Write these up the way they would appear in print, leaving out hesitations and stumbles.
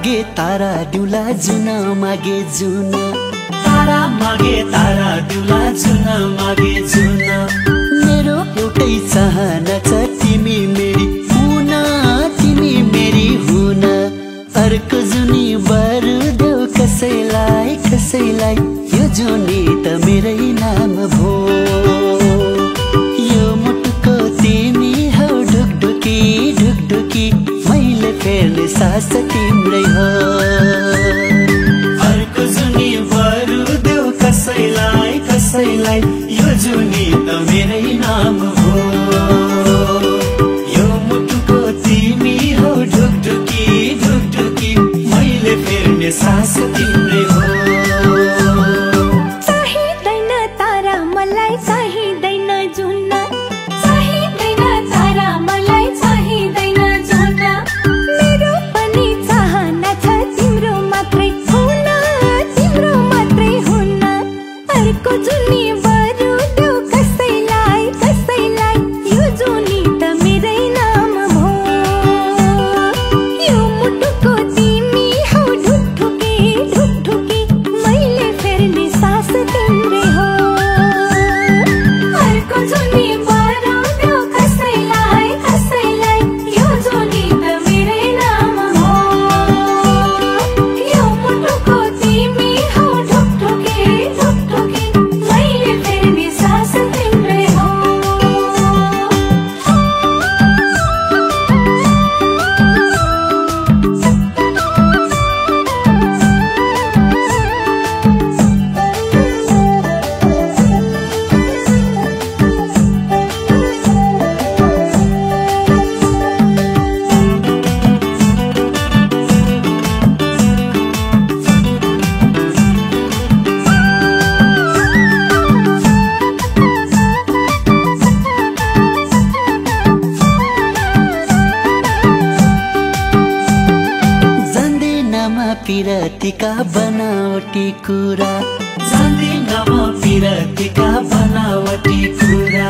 मागे तारा दिउला जुन मागे जुन तारा मागे तारा दिउला जुन मागे जुन मेरो एउटै चाहना छ तिमी मेरी हुन तिमी मेरी हुन अर्को जुनी बरु देऊ कसैलाई कसैलाई यो जुनी त मेरै नाम भो यो मुटुको तिमी हौ ढुकढुकी ढुकढुकी मैले फेर्ने सास तिम्रै हो अर्को जुनी बरु देऊ कसैलाई कसैलाई यो जुनी त मेरै नाम हो यो मुटुको तिमी हौ ढुकढुकी ढुकढुकी मैले फेर्ने सास तिम्रै हो चाहिँदैन तारा मलाई चाहिँदैन जुन चाहिँदैन तारा मलाई चाहिँदैन जुन मेरो पनि चाहना छ तिम्रो मात्रै हुन तिम्रो मात्रै हुन अर्को जुनी बरु देऊ कसैलाई कसैलाई यो जुनी त मेरै नाम हो यो मुटुको तिमी हौ ढुकढुकी ढुकढुकी मैले फेर्ने सास तिम्रै हो अर्को जुनी बरु देऊ कसैलाई कसैलाई यो जुनी त मेरै नाम हो यो मुटुको तिमी हौ ढुकढुकी ढुकढुकी मैले फेर्ने सास तिम्रै हो जान्दिनमा पिरतीका बनावटी कुरा जान्दिनमा पिरतीका बनावटी कुरा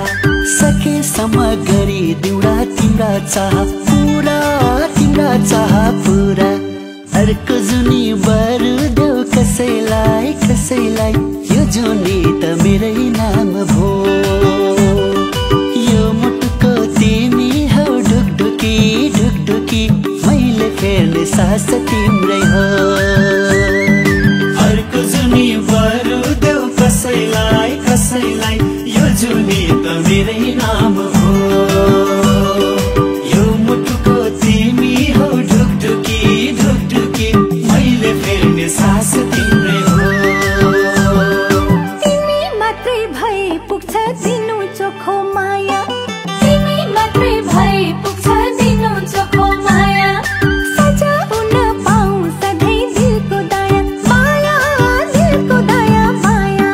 सकेसम्म गरी दिउला तिम्रा चाह पुरा तिम्रा चाह पुरा अर्को जुनी बरु देऊ कसैलाई कसैलाई यो जुनी त मेरै नाम भो यो मुटुको तिमी हौ ढुकढुकी ढुकढुकी मैले फेर्ने सास तिम्रै हो अर्को जुनी बरु देऊ कसैलाई कसैलाई यो जुनी त मेरै नाम हो यो मुटुको तिमी हौ ढुकढुकी ढुकढुकी मैले फेर्ने सास तिम्रै हो तिमी मात्रै भए पुग्छ दिनु चोखो माया तिमी मात्रै भए पुग्छ दिनु चोखो माया सजा हुन पाऊँ सधैँ दिलको दया माया दिलको दया माया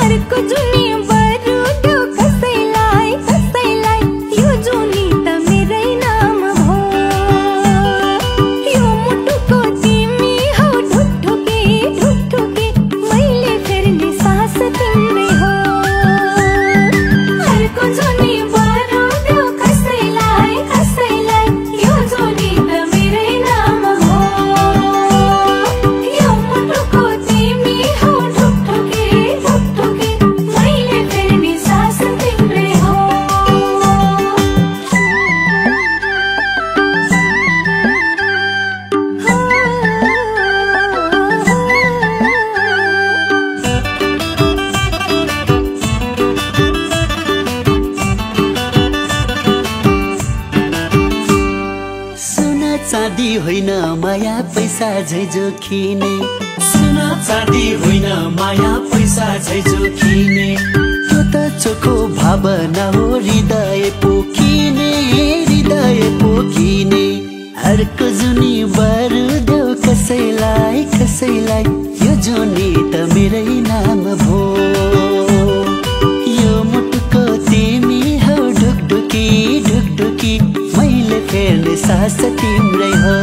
अर्को जुनी बरु देऊ कसैलाई कसैलाई यो जुनी त मेरै नाम हो यो मुटुको तिमी हौ ढुकढुकी ढुकढुकी मैले फेर्ने सास तिम्रै हो अर्को जुनी बरु देऊ कसैलाई कसैलाई यो जुनी त मेरै नाम हो यो मुटुको तिमी हौ ढुकढुकी ढुकढुकी मैले फेर्ने सास तिम्रै हो सोना चाँदी होइन माया पैसा झै जोखिने सोना चाँदी होइन माया पैसा झै जोखिने त्यो त चोखो भावना हो हृदय पोखिने हृदय पोखिने अर्को जुनी बरु देऊ कसैलाई कसैलाई यो जुनी त मेरै नाम भो यो मुटुको तिमी हौ ढुकढुकी ढुकढुकी मैले फेर्ने सास तिम्रै हो